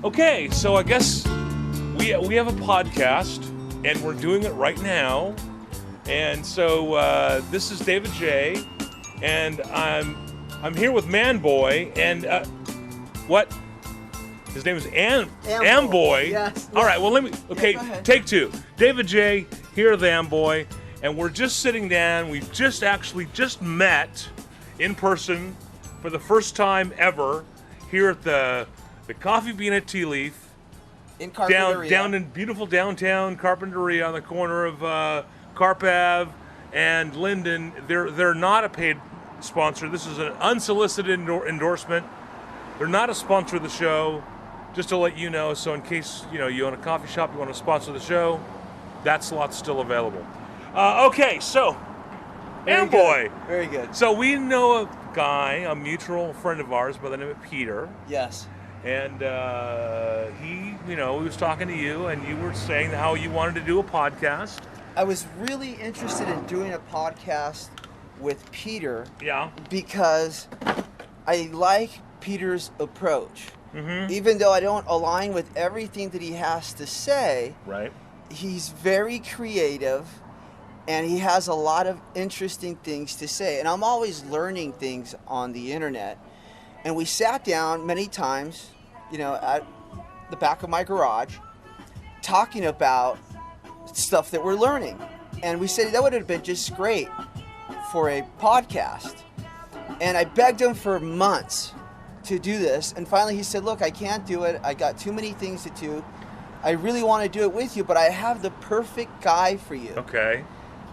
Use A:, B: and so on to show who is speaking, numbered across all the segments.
A: Okay, so I guess we have a podcast, and we're doing it right now. And so this is David J, and I'm here with Man Boy, and what? His name is Amboy.
B: Yes.
A: All right. Well, let me. Okay,
B: yeah,
A: take two. David J here with Amboy, and we're just sitting down. We've just met in person for the first time ever here at the Coffee Bean at Tea Leaf
B: in Carpinteria.
A: down in beautiful downtown Carpinteria on the corner of Carp Ave and Linden. They're not a paid sponsor. This is an unsolicited endorsement. They're not a sponsor of the show, just to let you know. So in case you own a coffee shop, you want to sponsor the show, that slot's still available. Okay, so Amboy.
B: Very good.
A: So we know a guy, a mutual friend of ours by the name of Peter.
B: Yes.
A: And he was talking to you, and you were saying how you wanted to do a podcast.
B: I was really interested in doing a podcast with Peter.
A: Yeah.
B: Because I like Peter's approach.
A: Mm-hmm.
B: Even though I don't align with everything that he has to say,
A: right?
B: He's very creative, and he has a lot of interesting things to say. And I'm always learning things on the internet. And we sat down many times, at the back of my garage, talking about stuff that we're learning. And we said that would have been just great for a podcast. And I begged him for months to do this. And finally he said, look, I can't do it. I got too many things to do. I really want to do it with you, but I have the perfect guy for you.
A: Okay.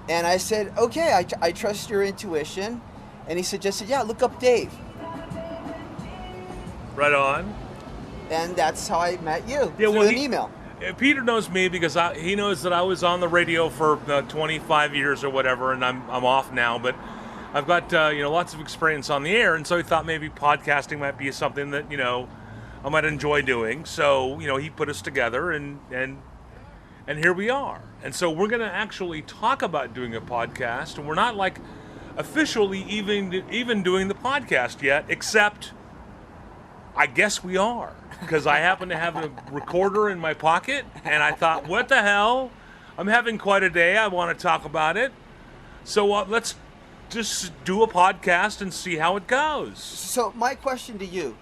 B: And I said, okay, I trust your intuition. And he suggested, yeah, look up Dave.
A: Right on.
B: And that's how I met you,
A: through
B: an email.
A: Peter knows me because he knows that I was on the radio for 25 years or whatever, and I'm off now. But I've got lots of experience on the air, and so he thought maybe podcasting might be something that I might enjoy doing. So he put us together, and here we are. And so we're going to actually talk about doing a podcast, and we're not like officially even doing the podcast yet, except I guess we are, because I happen to have a recorder in my pocket, and I thought, what the hell? I'm having quite a day. I want to talk about it. So let's just do a podcast and see how it goes.
B: So my question to you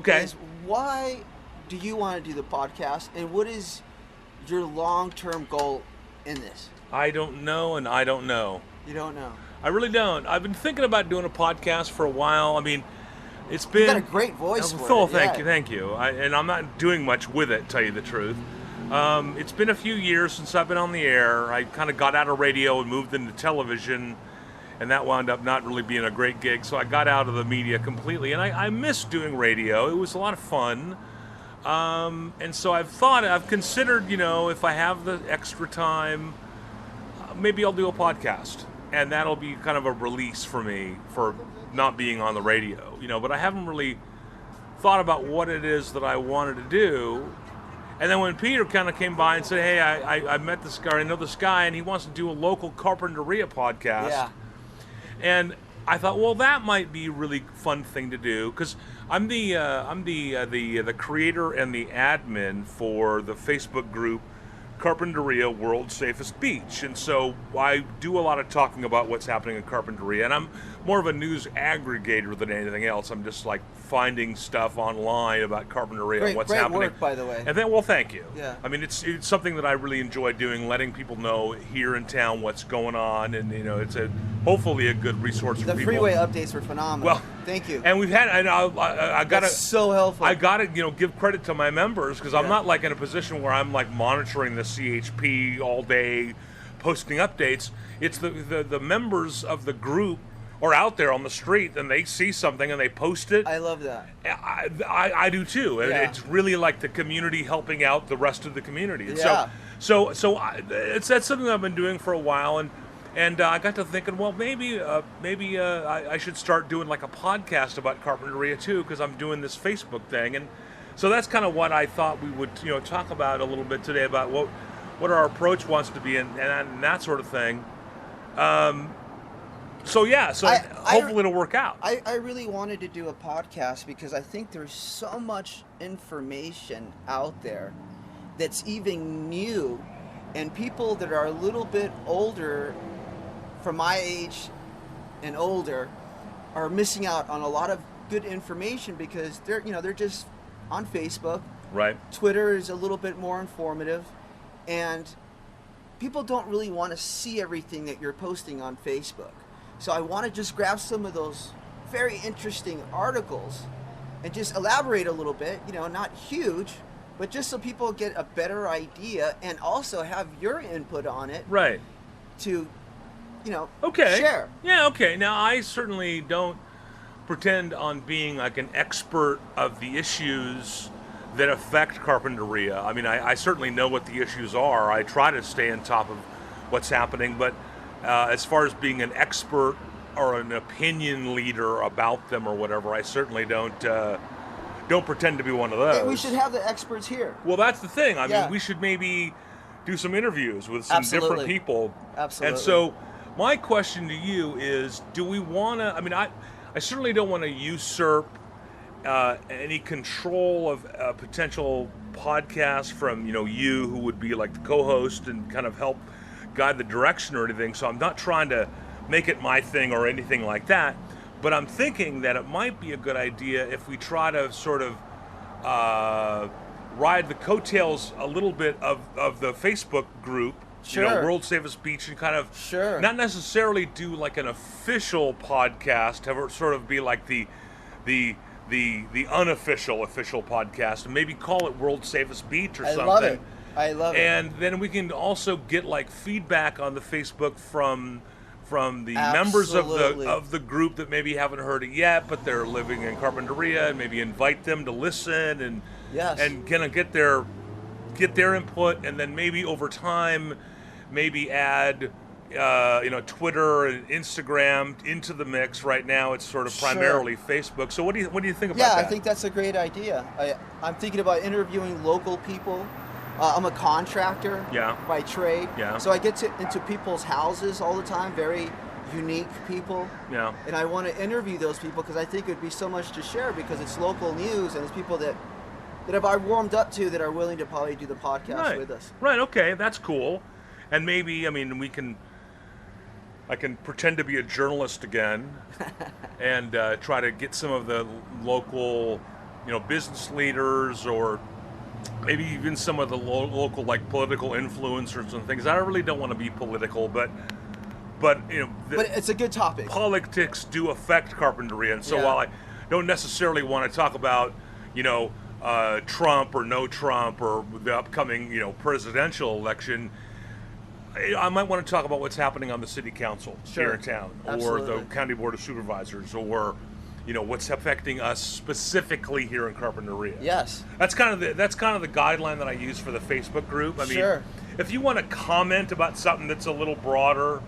B: is, why do you want to do the podcast, and what is your long-term goal in this?
A: I don't know, and I don't know.
B: You don't know?
A: I really don't. I've been thinking about doing a podcast for a while. I mean, it's been...
B: You've got a great voice for it.
A: Thank you. And I'm not doing much with it, to tell you the truth. It's been a few years since I've been on the air. I kind of got out of radio and moved into television, and that wound up not really being a great gig, so I got out of the media completely. And I miss doing radio. It was a lot of fun. And so I've considered, if I have the extra time, maybe I'll do a podcast. And that'll be kind of a release for me for not being on the radio, but I haven't really thought about what it is that I wanted to do. And then when Peter kind of came by and said, hey, I met this guy, I know this guy, and he wants to do a local Carpinteria podcast.
B: Yeah.
A: And I thought, well, that might be a really fun thing to do, because I'm the creator and the admin for the Facebook group Carpinteria World's Safest Beach. And so I do a lot of talking about what's happening in Carpinteria, and I'm more of a news aggregator than anything else. I'm just like finding stuff online about Carpinteria and what's happening.
B: Great work, by the way.
A: And then, well, thank you.
B: Yeah.
A: I mean, it's something that I really enjoy doing, letting people know here in town what's going on, and it's hopefully a good resource for people.
B: The freeway updates were phenomenal.
A: Well,
B: thank you.
A: And we've had, I got to,
B: so helpful.
A: I got to, give credit to my members, because I'm not like in a position where I'm like monitoring the CHP all day, posting updates. It's the members of the group are out there on the street, and they see something and they post it.
B: I love that.
A: I do too.
B: Yeah.
A: It's really like the community helping out the rest of the community. And
B: Yeah.
A: So that's something I've been doing for a while, and I got to thinking, well, maybe I should start doing like a podcast about Carpinteria too, because I'm doing this Facebook thing, and so that's kind of what I thought we would talk about a little bit today, about what our approach wants to be, and that sort of thing. So yeah, so hopefully it'll work out.
B: I really wanted to do a podcast because I think there's so much information out there that's even new, and people that are a little bit older, from my age and older, are missing out on a lot of good information because they're just on Facebook.
A: Right.
B: Twitter is a little bit more informative, and people don't really want to see everything that you're posting on Facebook. So I want to just grab some of those very interesting articles and just elaborate a little bit, not huge, but just so people get a better idea and also have your input on it.
A: Right.
B: To,
A: okay.
B: share.
A: Yeah, okay. Now, I certainly don't pretend on being like an expert of the issues that affect Carpinteria. I mean, I certainly know what the issues are. I try to stay on top of what's happening, but as far as being an expert or an opinion leader about them or whatever, I certainly don't pretend to be one of those.
B: Hey, we should have the experts here.
A: Well, that's the thing. I mean, we should maybe do some interviews with some different people.
B: Absolutely.
A: And so my question to you is, do we want to, I certainly don't want to usurp any control of potential podcasts from, you who would be like the co-host and kind of help guide the direction or anything. So I'm not trying to make it my thing or anything like that. But I'm thinking that it might be a good idea if we try to sort of ride the coattails a little bit of the Facebook group,
B: sure.
A: World Safest Beach, and kind of
B: sure.
A: not necessarily do like an official podcast, have it sort of be like the unofficial podcast, and maybe call it World Safest Beach or something.
B: I love it.
A: And then we can also get like feedback on the Facebook from the
B: Absolutely.
A: members of the group that maybe haven't heard it yet, but they're living in Carpinteria, and maybe invite them to listen and
B: yes.
A: and kind of get their input, and then maybe over time, maybe add Twitter and Instagram into the mix. Right now, it's sort of primarily
B: sure.
A: Facebook. So what do you think about that?
B: Yeah, I think that's a great idea. I'm thinking about interviewing local people. I'm a contractor by trade, so I get into people's houses all the time, very unique people.
A: Yeah.
B: And I want to interview those people because I think it would be so much to share because it's local news and it's people that I've warmed up to that are willing to probably do the podcast with us.
A: Right, okay, that's cool. And maybe, I can pretend to be a journalist again and try to get some of the local, business leaders or maybe even some of the local like political influencers and things. I really don't want to be political, but but
B: it's a good topic.
A: Politics do affect Carpinteria, and so while I don't necessarily want to talk about Trump or no Trump or the upcoming presidential election, I might want to talk about what's happening on the city council here in town,
B: Absolutely.
A: or the county board of supervisors, or what's affecting us specifically here in Carpinteria.
B: Yes.
A: That's kind of the guideline that I use for the Facebook group. I mean,
B: sure.
A: If you want to comment about something that's a little broader,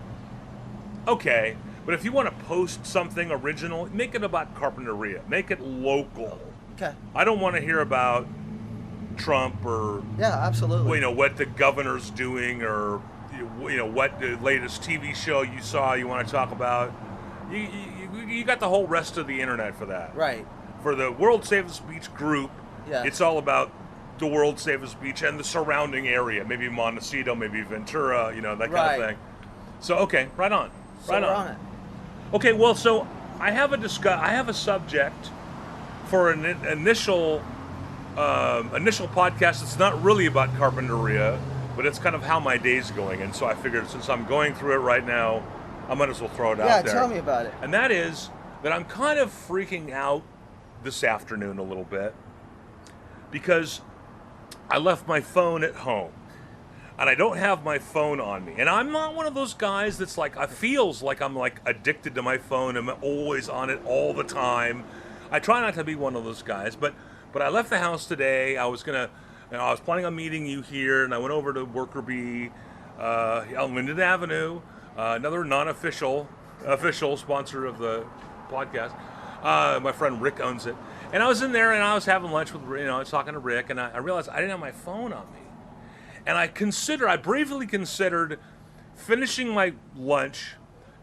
A: okay. But if you want to post something original, make it about Carpinteria. Make it local.
B: Okay.
A: I don't want to hear about Trump or
B: absolutely.
A: What the governor's doing, or what the latest TV show you saw you want to talk about. You got the whole rest of the internet for that.
B: Right.
A: For the World Safest Beach group, it's all about the World Safest Beach and the surrounding area. Maybe Montecito, maybe Ventura, that kind of thing. So, okay, right on.
B: So we're on it.
A: Okay, well, so I have a subject for an initial podcast. It's not really about Carpinteria, but it's kind of how my day's going. And so I figured since I'm going through it right now, I might as well throw it out there.
B: Yeah, tell me about it.
A: And that is that I'm kind of freaking out this afternoon a little bit because I left my phone at home. And I don't have my phone on me. And I'm not one of those guys that's like, I feels like I'm like addicted to my phone. I'm always on it all the time. I try not to be one of those guys, but I left the house today. I was planning on meeting you here, and I went over to Worker Bee on Linden Avenue, another non-official sponsor of the podcast. My friend Rick owns it. And I was in there and I was having lunch with, I was talking to Rick, and I realized I didn't have my phone on me. And I bravely considered finishing my lunch,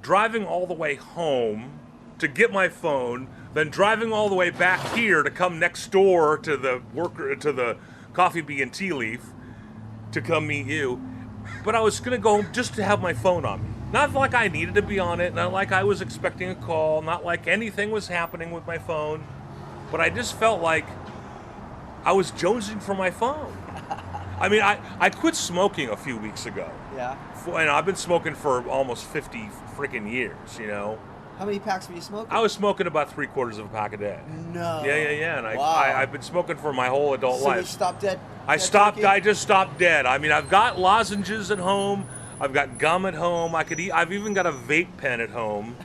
A: driving all the way home to get my phone, then driving all the way back here to come next door to the Coffee Bee and Tea Leaf to come meet you. But I was going to go home just to have my phone on me. Not like I needed to be on it, not like I was expecting a call, not like anything was happening with my phone, but I just felt like I was jonesing for my phone. I mean, I quit smoking a few weeks ago.
B: Yeah.
A: And I've been smoking for almost 50 freaking years, you know.
B: How many packs were you smoking?
A: I was smoking about 3/4 of a pack a day.
B: No.
A: Yeah. And
B: Wow.
A: I've been smoking for my whole adult
B: So
A: life.
B: you stopped dead?
A: I just stopped dead. I mean, I've got lozenges at home. I've got gum at home. I've even got a vape pen at home.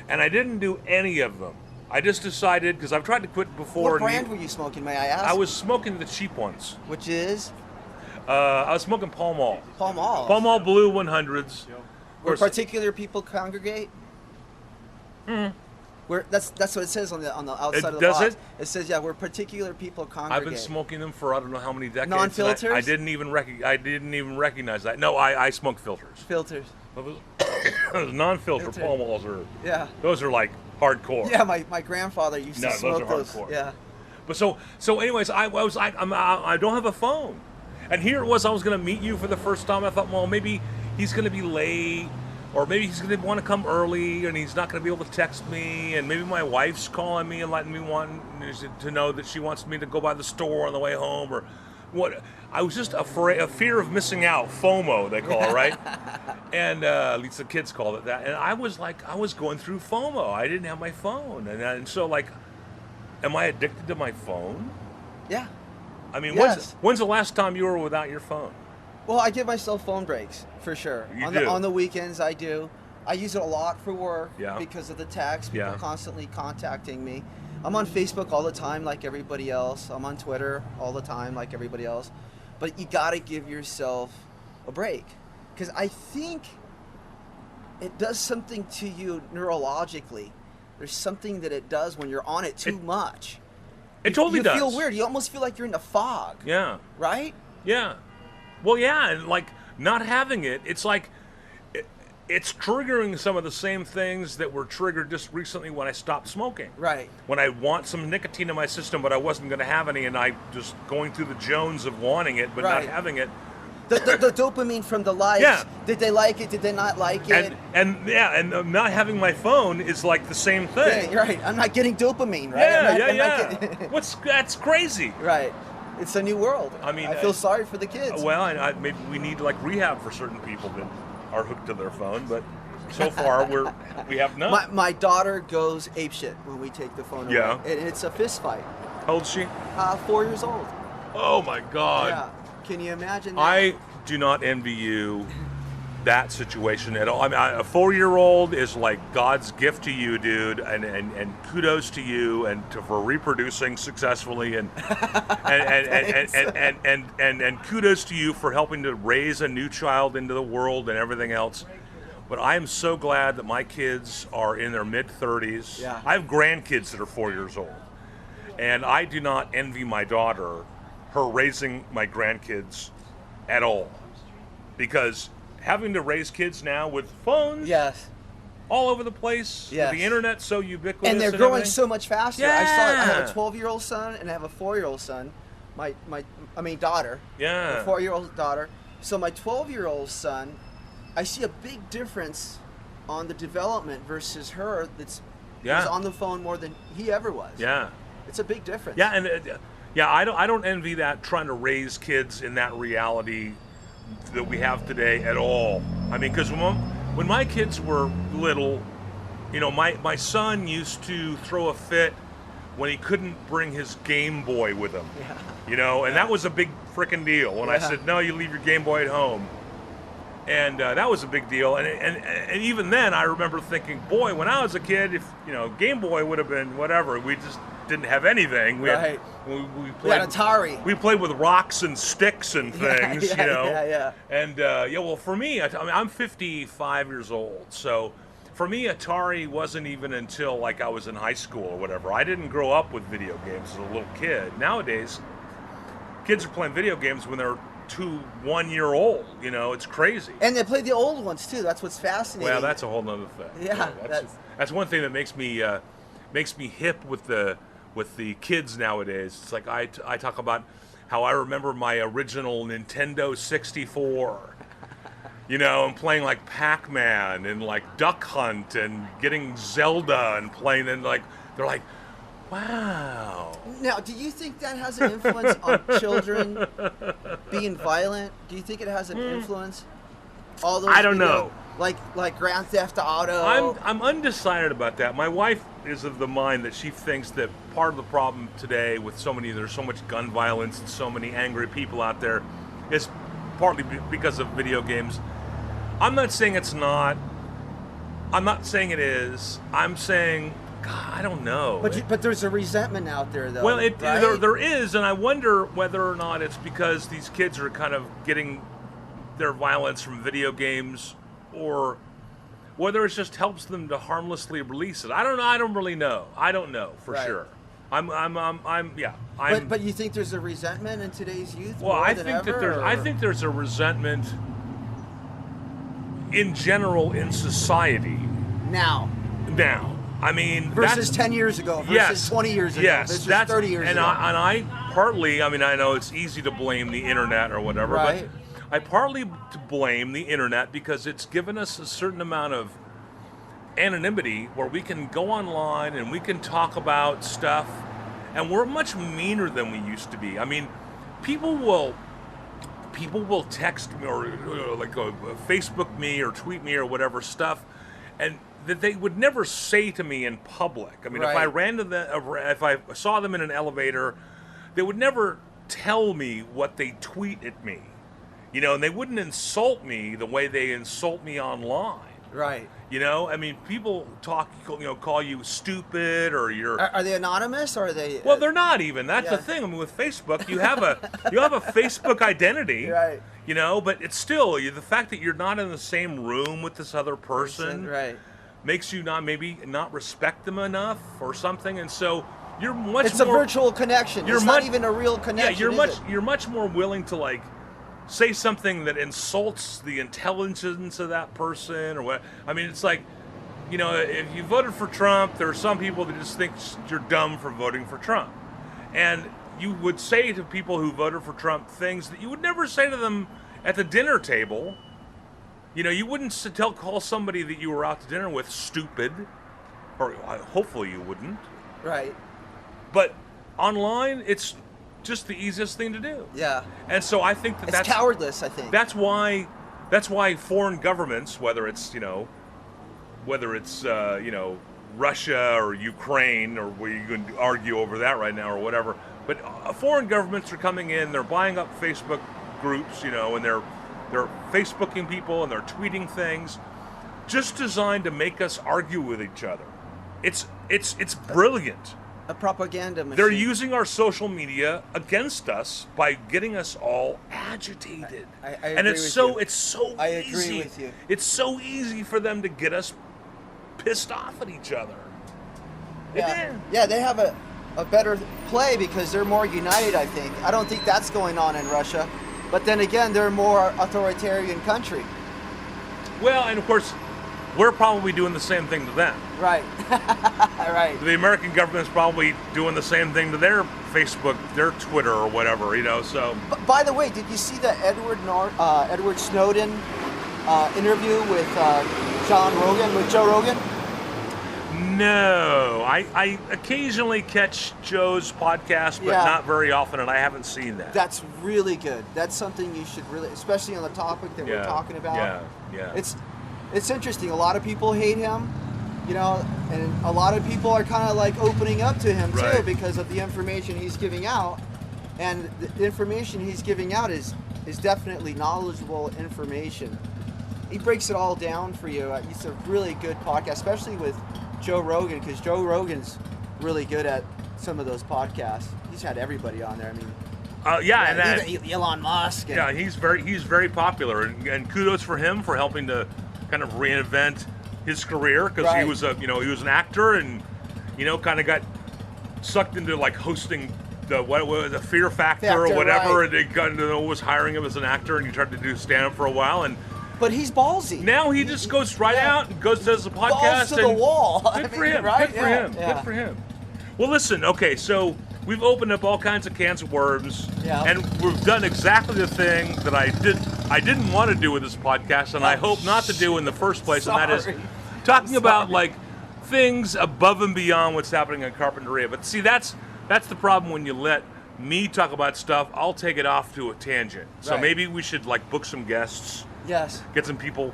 A: And I didn't do any of them. I just decided, because I've tried to quit before.
B: What brand were you smoking, may I ask?
A: I was smoking the cheap ones.
B: Which is?
A: I was smoking Pall Mall.
B: Pall Mall.
A: Pall Mall Blue 100s.
B: Where particular people congregate?
A: Mm-hmm.
B: Where that's what it says on the outside of the
A: does
B: box.
A: it?
B: It says, yeah, where particular people congregate.
A: I've been smoking them for I don't know how many decades.
B: Non-filters?
A: I didn't even recognize that. No, I smoke filters.
B: Filters.
A: Those non-filter
B: Filter.
A: Pall Malls are.
B: Yeah.
A: Those are like hardcore.
B: Yeah, my grandfather used to smoke
A: those are hardcore.
B: Yeah.
A: But so anyways, I don't have a phone, and here it was. I was going to meet you for the first time. I thought, well, maybe he's going to be late, or maybe he's going to want to come early, and he's not going to be able to text me, and maybe my wife's calling me and letting me want to know that she wants me to go by the store on the way home, or what. I was just a fear of missing out, FOMO they call it, right? And at least the kids called it that. And I was going through FOMO. I didn't have my phone, and so like, am I addicted to my phone?
B: Yeah.
A: I mean,
B: Yes.
A: when's the last time you were without your phone?
B: Well, I give myself phone breaks for sure.
A: You do?
B: On the weekends, I do. I use it a lot for work because of the text. People
A: Yeah.
B: constantly contacting me. I'm on Facebook all the time, like everybody else. I'm on Twitter all the time, like everybody else. But you got to give yourself a break, because I think it does something to you neurologically. There's something that it does when you're on it too much.
A: It totally does.
B: You feel weird. You almost feel like you're in a fog.
A: Yeah.
B: Right?
A: Yeah. Well, yeah, and like not having it, it's like it's triggering some of the same things that were triggered just recently when I stopped smoking.
B: Right.
A: When I want some nicotine in my system, but I wasn't going to have any, and I just going through the Jones of wanting it but not having it.
B: The dopamine from the likes.
A: Yeah.
B: Did they like it? Did they not like it?
A: And not having my phone is like the same thing.
B: Yeah, right. I'm not getting dopamine, right?
A: Yeah. That's crazy.
B: Right. It's a new world.
A: I mean,
B: I feel sorry for the kids.
A: Well, maybe we need like rehab for certain people that are hooked to their phone, but so far we have none.
B: My daughter goes apeshit when we take the phone away.
A: Yeah.
B: And it's a fist fight.
A: How old is she?
B: 4 years old.
A: Oh my God.
B: Yeah. Can you imagine that?
A: I do not envy you that situation at all. I mean, a 4-year-old is like God's gift to you, dude, and kudos to you for reproducing successfully, and and kudos to you for helping to raise a new child into the world and everything else. But I am so glad that my kids are in their mid-30s.
B: Yeah.
A: I have grandkids that are 4 years old, and I do not envy my daughter her raising my grandkids at all, because having to raise kids now with phones all over the place, with the internet so ubiquitous,
B: and they're growing so much faster.
A: Yeah.
B: I have a 12-year-old son and I have a 4-year-old son. My daughter.
A: Yeah.
B: A 4-year-old daughter. So my 12-year-old son, I see a big difference on the development versus her that's who's on the phone more than he ever was.
A: Yeah.
B: It's a big difference.
A: Yeah, and I don't envy that, trying to raise kids in that reality that we have today at all. I mean, because when my kids were little, you know, my son used to throw a fit when he couldn't bring his Game Boy with him.
B: Yeah.
A: You know, and that was a big frickin' deal when I said, no, you leave your Game Boy at home. And that was a big deal. And even then, I remember thinking, boy, when I was a kid, if, you know, Game Boy would have been whatever. We just didn't have anything. We had
B: Atari.
A: We played with rocks and sticks and things, you know.
B: Yeah.
A: And well, for me, I mean, I'm 55 years old, so for me, Atari wasn't even until like I was in high school or whatever. I didn't grow up with video games as a little kid. Nowadays, kids are playing video games when they're to 1 year old. You know, it's crazy.
B: And they play the old ones too. That's what's fascinating.
A: Well, that's a whole nother thing.
B: Yeah,
A: that's one thing that makes me hip with the kids nowadays. It's like I talk about how I remember my original Nintendo 64. You know, and playing like Pac-Man and like Duck Hunt and getting Zelda and playing, and like they're like, wow.
B: Now, do you think that has an influence on children being violent? Do you think it has an influence? All those
A: I don't know.
B: Like Grand Theft Auto.
A: I'm undecided about that. My wife is of the mind that she thinks that part of the problem today with there's so much gun violence and so many angry people out there is partly because of video games. I'm not saying it's not. I'm not saying it is. I'm saying, God, I don't know.
B: But there's a resentment out there, though.
A: Well,
B: right?
A: there is, and I wonder whether or not it's because these kids are kind of getting their violence from video games, or whether it just helps them to harmlessly release it. I don't know. I don't really know. I don't know for sure.
B: But you think there's a resentment in today's youth?
A: Well,
B: more
A: I
B: than
A: think
B: ever,
A: that there's.
B: or?
A: I think there's a resentment in general in society
B: now.
A: I mean,
B: versus 10 years ago, versus 20 years ago, versus 30 years ago.
A: I partly, I mean, I know it's easy to blame the internet or whatever,
B: right.
A: but I partly to blame the internet because it's given us a certain amount of anonymity where we can go online and we can talk about stuff, and we're much meaner than we used to be. I mean, people will text me or Facebook me or tweet me or whatever stuff, and that they would never say to me in public. I mean,
B: right.
A: if I ran to if I saw them in an elevator, they would never tell me what they tweet at me, you know, and they wouldn't insult me the way they insult me online.
B: Right.
A: You know, I mean, people call you stupid or you're.
B: Are they anonymous or are they?
A: Well, they're not even. That's the thing. I mean, with Facebook, you have a Facebook identity,
B: right?
A: You know, but it's still the fact that you're not in the same room with this other person,
B: right,
A: makes you not respect them enough or something, and so you're much.
B: It's more, a virtual connection. It's not even a real connection.
A: Yeah, you're much more willing to like say something that insults the intelligence of that person or what. I mean, it's like, you know, if you voted for Trump, there are some people that just think you're dumb for voting for Trump. And you would say to people who voted for Trump things that you would never say to them at the dinner table. You know, you wouldn't call somebody that you were out to dinner with stupid, or hopefully you wouldn't.
B: Right.
A: But online, it's just the easiest thing to do.
B: Yeah.
A: And so I think that's
B: cowardless, I think.
A: That's why foreign governments, whether it's Russia or Ukraine, or you can argue over that right now or whatever, but foreign governments are coming in, they're buying up Facebook groups, you know, and they're Facebooking people and they're tweeting things just designed to make us argue with each other. It's brilliant.
B: A propaganda machine.
A: They're using our social media against us by getting us all agitated.
B: I
A: and
B: agree
A: it's
B: with
A: so
B: you. I
A: easy.
B: agree with you.
A: It's so easy for them to get us pissed off at each other.
B: Yeah, they have a better play because they're more united, I think. I don't think that's going on in Russia. But then again, they're a more authoritarian country.
A: Well, and of course, we're probably doing the same thing to them.
B: Right. Right.
A: The American government's probably doing the same thing to their Facebook, their Twitter, or whatever, you know, so.
B: By the way, did you see the Edward Snowden interview with Joe Rogan?
A: No. I occasionally catch Joe's podcast, but not very often, and I haven't seen that.
B: That's really good. That's something you should really, especially on the topic that we're talking about.
A: Yeah.
B: It's interesting. A lot of people hate him, you know, and a lot of people are kind of like opening up to him too because of the information he's giving out. And the information he's giving out is definitely knowledgeable information. He breaks it all down for you. It's a really good podcast, especially with Joe Rogan, because Joe Rogan's really good at some of those podcasts. He's had everybody on there. I mean, and Elon Musk.
A: And, he's very popular, and kudos for him for helping to kind of reinvent his career, because he was an actor, and kind of got sucked into like hosting the Fear Factor or whatever, and it was hiring him as an actor, and he tried to do stand-up for a while, and.
B: But he's ballsy.
A: Now he just goes right out and goes does the podcast.
B: Balls to the wall.
A: Good for him. Right? Good for him.
B: Yeah.
A: Good for him. Well, listen. Okay, so we've opened up all kinds of cans of worms, and we've done exactly the thing that I didn't want to do with this podcast, and I hope not to do in the first place, and that is talking about like things above and beyond what's happening in Carpinteria. But see, that's the problem when you let me talk about stuff. I'll take it off to a tangent. So maybe we should like book some guests.
B: Yes.
A: Get some people,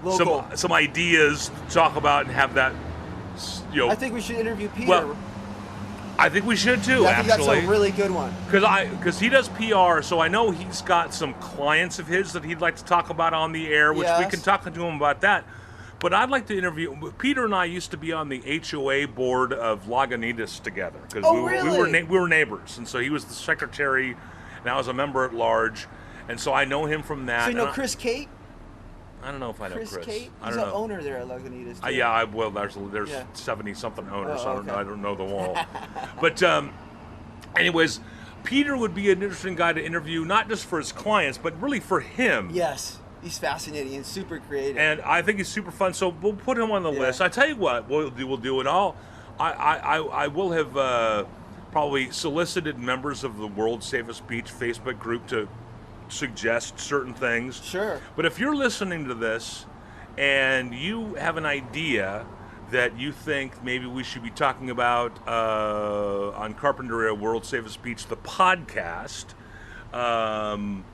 B: Local.
A: some ideas to talk about and have that,
B: I think we should interview Peter.
A: Well, I think we should too.
B: I think that's a really good one.
A: Because he does PR, so I know he's got some clients of his that he'd like to talk about on the air, which we can talk to him about that. But I'd like to interview. Peter and I used to be on the HOA board of Lagunitas together because we were neighbors, and so he was the secretary, and I was a member at large. And so I know him from that.
B: So you know Chris Kate?
A: I don't know if I know Chris.
B: Kate?
A: I
B: He's
A: don't
B: an
A: know.
B: owner there at Lagunitas.
A: There's 70-something owners, so
B: okay.
A: I don't know them all. But anyways, Peter would be an interesting guy to interview, not just for his clients, but really for him.
B: Yes. He's fascinating and super creative.
A: And I think he's super fun, so we'll put him on the list. I tell you what, we'll do it all. I will have probably solicited members of the World's Safest Beach Facebook group to suggest certain things.
B: Sure.
A: But if you're listening to this and you have an idea that you think maybe we should be talking about on Carpinteria World's Safest Beach, the podcast, and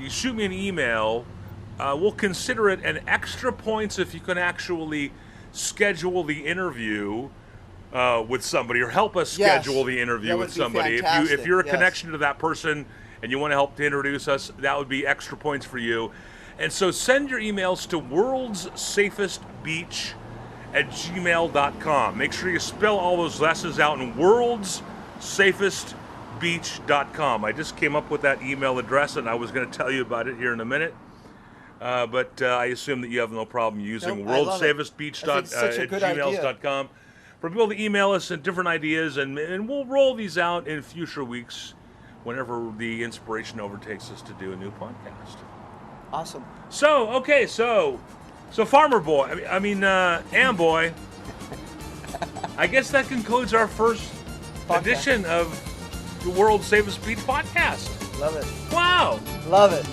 A: you shoot me an email, we'll consider it an extra points if you can actually schedule the interview with somebody, or help us schedule the interview with somebody. If you're a connection to that person and you want to help to introduce us, that would be extra points for you. And so send your emails to worldssafestbeach@gmail.com. Make sure you spell all those letters out in worldssafestbeach.com. I just came up with that email address, and I was going to tell you about it here in a minute. But I assume that you have no problem using worldssafestbeach@gmail.com for people to email us and different ideas, and we'll roll these out in future weeks whenever the inspiration overtakes us to do a new podcast.
B: Awesome.
A: So Farmer Boy, Amboy, I guess that concludes our first edition of the World's Safest Beach podcast.
B: Love it.
A: Wow.
B: Love it.